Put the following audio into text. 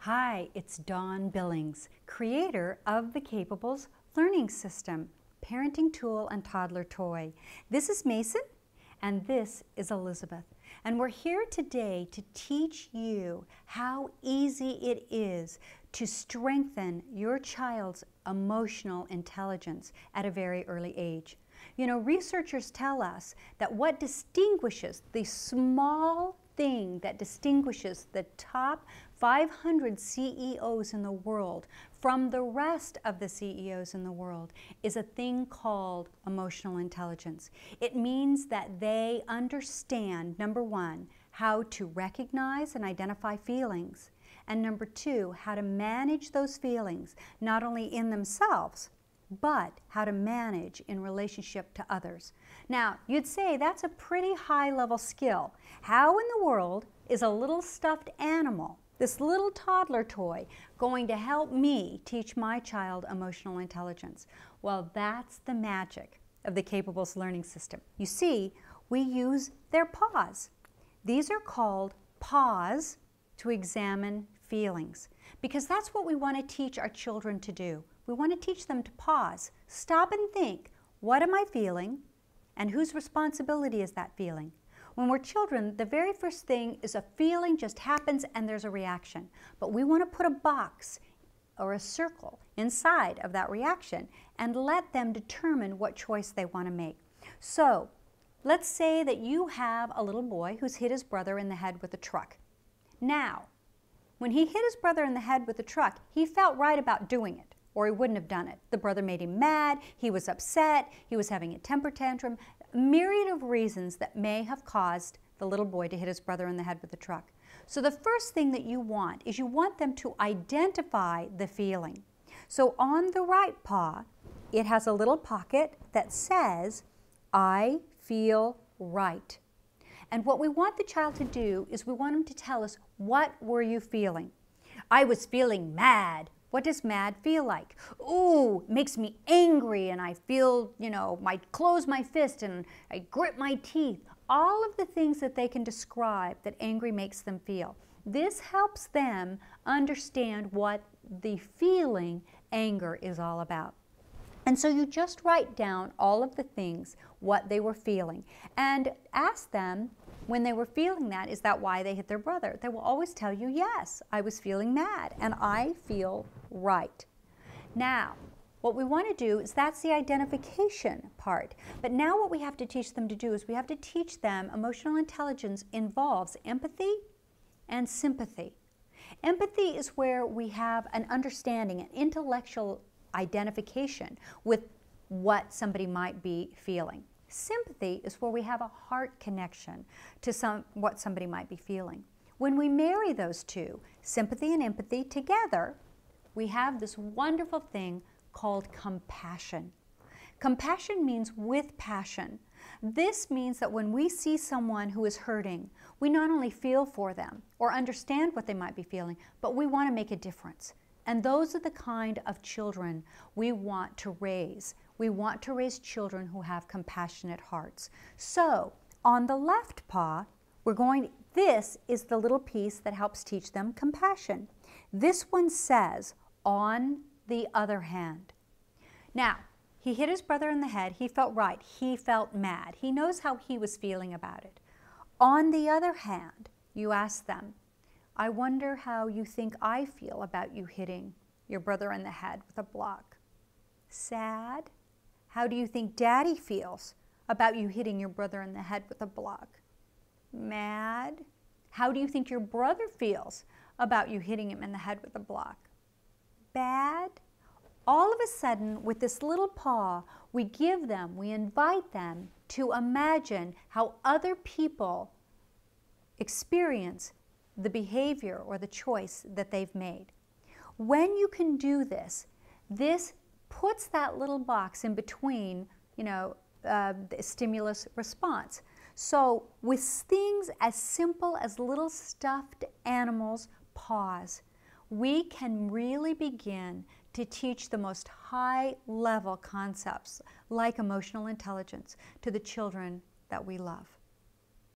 Hi, it's Dawn Billings, creator of the Capables Learning System, parenting tool and toddler toy. This is Mason, and this is Elizabeth. And we're here today to teach you how easy it is to strengthen your child's emotional intelligence at a very early age. You know, researchers tell us that what distinguishes the small thing that distinguishes the top 500 CEOs in the world from the rest of the CEOs in the world is a thing called emotional intelligence. It means that they understand, number one, how to recognize and identify feelings, and number two, how to manage those feelings, not only in themselves, but how to manage in relationship to others. Now, you'd say that's a pretty high-level skill. How in the world is a little stuffed animal, this little toddler toy, going to help me teach my child emotional intelligence? Well, that's the magic of the Capables Learning System. You see, we use their paws. These are called PAWS, to examine feelings, because that's what we want to teach our children to do. We want to teach them to pause, stop and think, what am I feeling, and whose responsibility is that feeling? When we're children, the very first thing is a feeling just happens and there's a reaction. But we want to put a box or a circle inside of that reaction and let them determine what choice they want to make. So let's say that you have a little boy who's hit his brother in the head with a truck. Now, when he hit his brother in the head with the truck, he felt right about doing it, or he wouldn't have done it. The brother made him mad, he was upset, he was having a temper tantrum, a myriad of reasons that may have caused the little boy to hit his brother in the head with the truck. So the first thing that you want is you want them to identify the feeling. So on the right paw, it has a little pocket that says, I feel right. And what we want the child to do is we want them to tell us, what were you feeling? I was feeling mad. What does mad feel like? Ooh, it makes me angry and I feel, I close my fist and I grit my teeth. All of the things that they can describe that angry makes them feel. This helps them understand what the feeling anger is all about. And so you just write down all of the things, what they were feeling, and ask them when they were feeling that, is that why they hit their brother? They will always tell you, yes, I was feeling mad and I feel right. Now, what we want to do is that's the identification part. But now what we have to teach them to do is we have to teach them emotional intelligence involves empathy and sympathy. Empathy is where we have an understanding, an intellectual identification with what somebody might be feeling. Sympathy is where we have a heart connection to what somebody might be feeling. When we marry those two, sympathy and empathy together, we have this wonderful thing called compassion. Compassion means with passion. This means that when we see someone who is hurting, we not only feel for them or understand what they might be feeling, but we want to make a difference. And those are the kind of children we want to raise. We want to raise children who have compassionate hearts. So, on the left paw, this is the little piece that helps teach them compassion. This one says, on the other hand. Now, he hit his brother in the head, he felt right, he felt mad. He knows how he was feeling about it. On the other hand, you ask them, I wonder how you think I feel about you hitting your brother in the head with a block. Sad? How do you think Daddy feels about you hitting your brother in the head with a block? Mad? How do you think your brother feels about you hitting him in the head with a block? Bad? All of a sudden, with this little paw, we invite them to imagine how other people experience the behavior or the choice that they've made. When you can do this, this puts that little box in between, the stimulus response. So with things as simple as little stuffed animals' paws, we can really begin to teach the most high-level concepts like emotional intelligence to the children that we love.